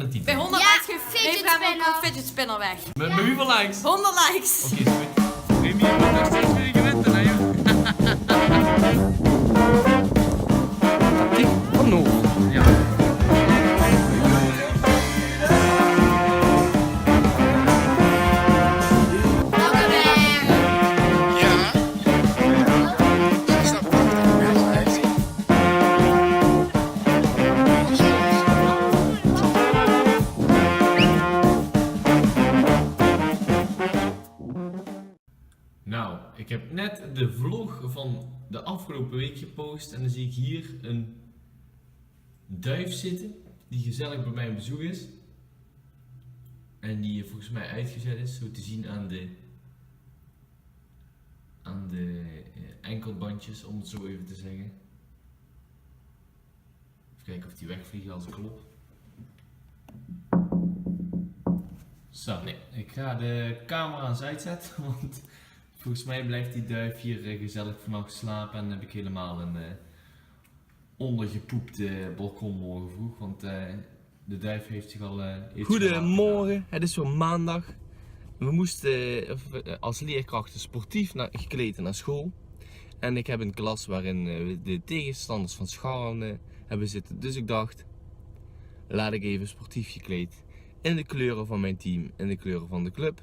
de titel. Bij 100 likes geeft hem ook een fidget spinner weg. Met hoeveel likes? 100 likes. Oké, is goed. Remy, je bent nog steeds weer gewend, hè, joh. Tactiek van Noor. Ja. Nou, ik heb net de vlog van de afgelopen week gepost en dan zie ik hier een duif zitten die gezellig bij mij op bezoek is. En die volgens mij uitgezet is, zo te zien aan de enkelbandjes, om het zo even te zeggen. Even kijken of die wegvliegen als ik klop. Zo, nee, ik ga de camera's uitzetten, want volgens mij blijft die duif hier gezellig vannacht slapen en dan heb ik helemaal een ondergepoepte balkon morgen vroeg, want de duif heeft zich al Goedemorgen, het is weer maandag. We moesten als leerkrachten sportief gekleed naar school. En ik heb een klas waarin we de tegenstanders van Scharren hebben zitten. Dus ik dacht, laat ik even sportief gekleed in de kleuren van mijn team, in de kleuren van de club,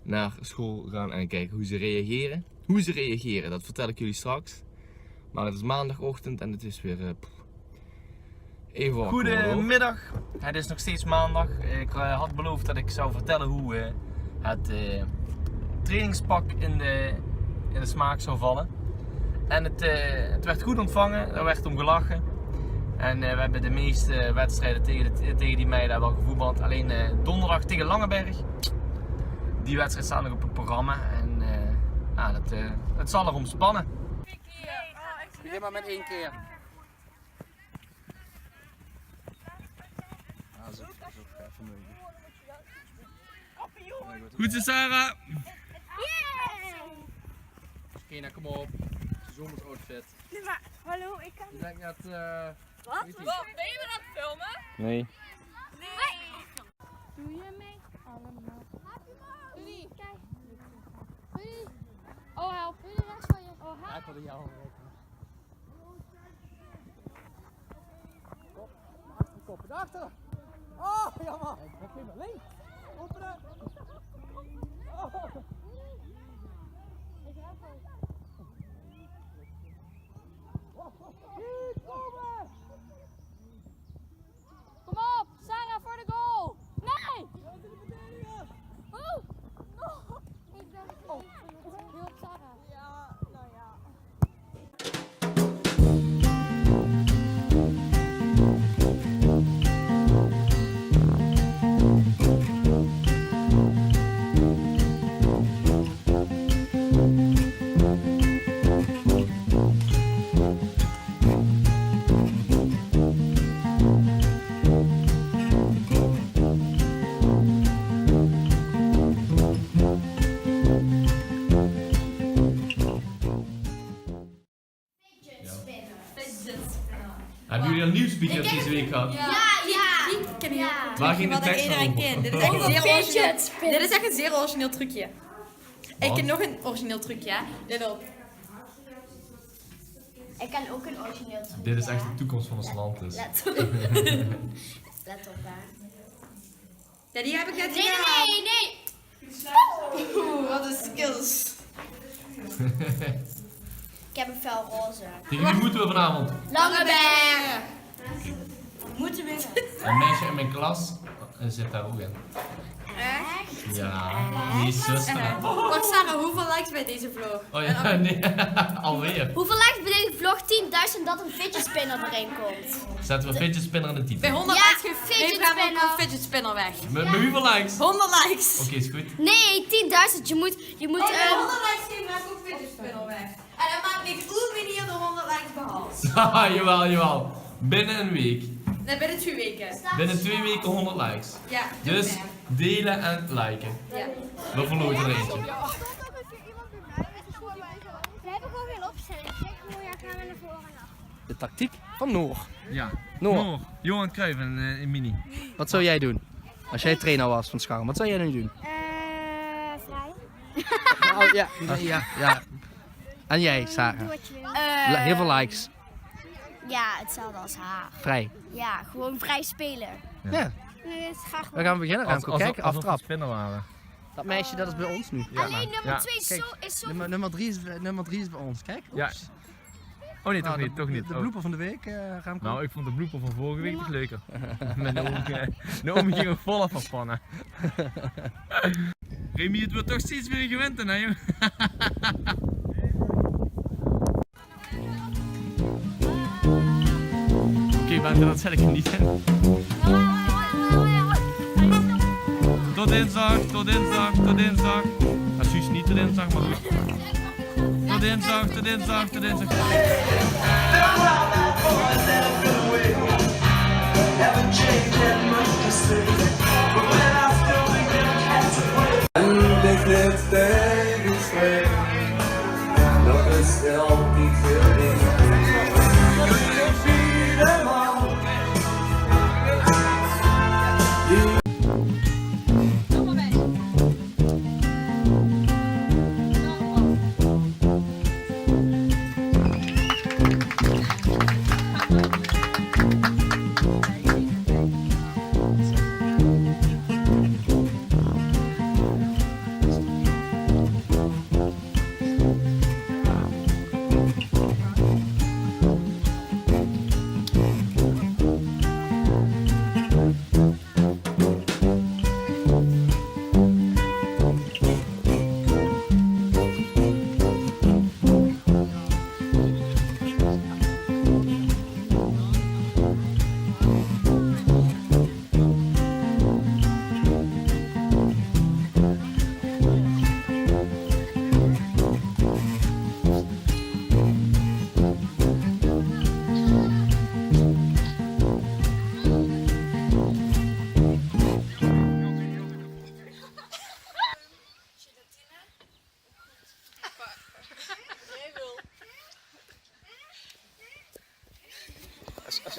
naar school gaan en kijken hoe ze reageren. Hoe ze reageren, dat vertel ik jullie straks. Maar het is maandagochtend en het is weer even wakker. Goedemiddag, het is nog steeds maandag. Ik had beloofd dat ik zou vertellen hoe het trainingspak in de smaak zou vallen. En het werd goed ontvangen, er werd om gelachen. En we hebben de meeste wedstrijden tegen die meiden wel gevoetbald. Alleen donderdag tegen Langeberg. Die wedstrijd staat nog op het programma en het zal erom spannen. Begin maar met 1 keer. Goed zo, Sarah! Kena, kom op. Zomers outfit. Nee, maar hallo, ik kan Je denkt net, Wat? weet je. Wat? Ben je me aan het filmen? Nee. Nee. Doe je mee? Allemaal. Jullie, kijk. Jullie. Oh, help. Jullie rechts van je. Oh, Ja, help. ik wilde jou rekenen. Kop, daarachter. Oh, jammer. Ik heb hem links. Openen. Oh. Ik help ook. Niet komen. Kom op, Sarah voor de goal. Nee. Oh. Oh. Ik dacht, oh. Heel op Sarah. Ja, nou ja. Hebben jullie al nieuwsbieter deze week gehad? Ja. Die ken ik ook. Waar ging de Wat ik tekst iedereen over? ken. Dit is echt een zeer origineel. spinner. Dit is echt een zeer origineel trucje. Ik Wat? ken nog een origineel trucje, hè. Let op. Ik kan ook een origineel trucje. Dit is echt de toekomst van ons land dus. Let op. Let op, hè. Ja, die heb ik net Nee, gedaan. nee, nee. Oeh, wat een skills. Ik heb een fel roze. Tegen wie moeten we vanavond? Langeberg. Moeten winnen. Een meisje in mijn klas zit daar ook in. Echt? Ja, die is zuster. Wacht, Sarah, hoeveel likes bij deze vlog? Oh ja, nee, alweer. Hoeveel likes bij deze vlog? 10.000 dat een fidget spinner erin komt. Zetten we fidget spinner in de Bij titel. 100 Ja, likes geeft fidget hem ook spinner. een fidget spinner weg. Met hoeveel likes? 100 likes. Oké, is goed. Nee, 10.000. Je moet Bij 100 likes geeft hem ook fidget spinner weg. En dat maakt niks hoe manier de 100 likes behaald. Haha, jawel. Binnen een week. Nee, binnen 2 weken. Binnen 2 weken 100 likes. Ja, Dus delen en liken. ja. We verloten er eentje. Ze hebben gewoon geen opstelling. Zeg gewoon, ja, gaan we naar voren. tactiek van Noor. Ja. Noor. Johan Cruijff in mini. Wat zou jij doen? Als jij trainer was van Scharm, wat zou jij nu doen? Vrij. Oh, ja. En jij, Sarah? Doe wat je wil. Heel veel likes. Ja, hetzelfde als haar. Vrij. Ja, gewoon vrij spelen. Ja. Nee, het gaat We gewoon. gaan beginnen, Remco. Kijk, aftrap. Spinnen waren. Dat meisje, dat is bij ons nu. Alleen nummer Ja. 2 is Kijk, zo... Nummer 3 is bij ons. Kijk. Ja. Oeps. Oh nee, toch Nou, niet, toch niet. De Oh. blooper van de week, Remco. Nou, ik vond de blooper van vorige week toch leuker. Naomi ging er volop van pannen. Remy, het wordt toch steeds meer gewend, hè, joh. Oké, maar dat zet ik er niet in. Tot dinsdag, tot dinsdag, tot dinsdag. Nou, Suus niet tot dinsdag, maar goed. Tot dinsdag, tot dinsdag, tot dinsdag. En ik net tegen spreek, nog een stel die veel in.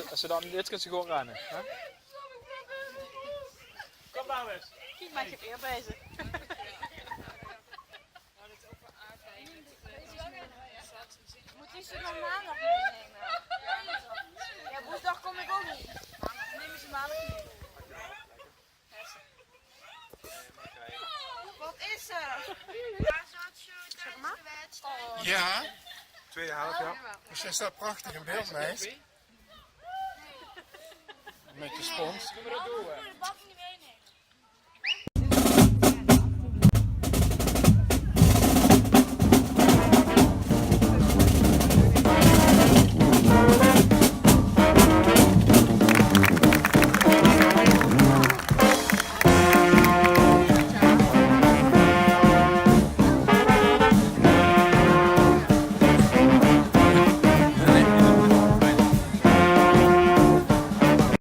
Als ze dan dit kunnen ze gewoon rennen. Hè? Kom nou eens. Kijk, maak je het eer bezig. Moet je ze dan maandag meenemen? Ja, woensdag kom ik ook niet. Maandag nemen ze maandag mee. Wat is er? Ja, tweede helft, ja. Dus is dat prachtig in beeld, meis. Met je spons.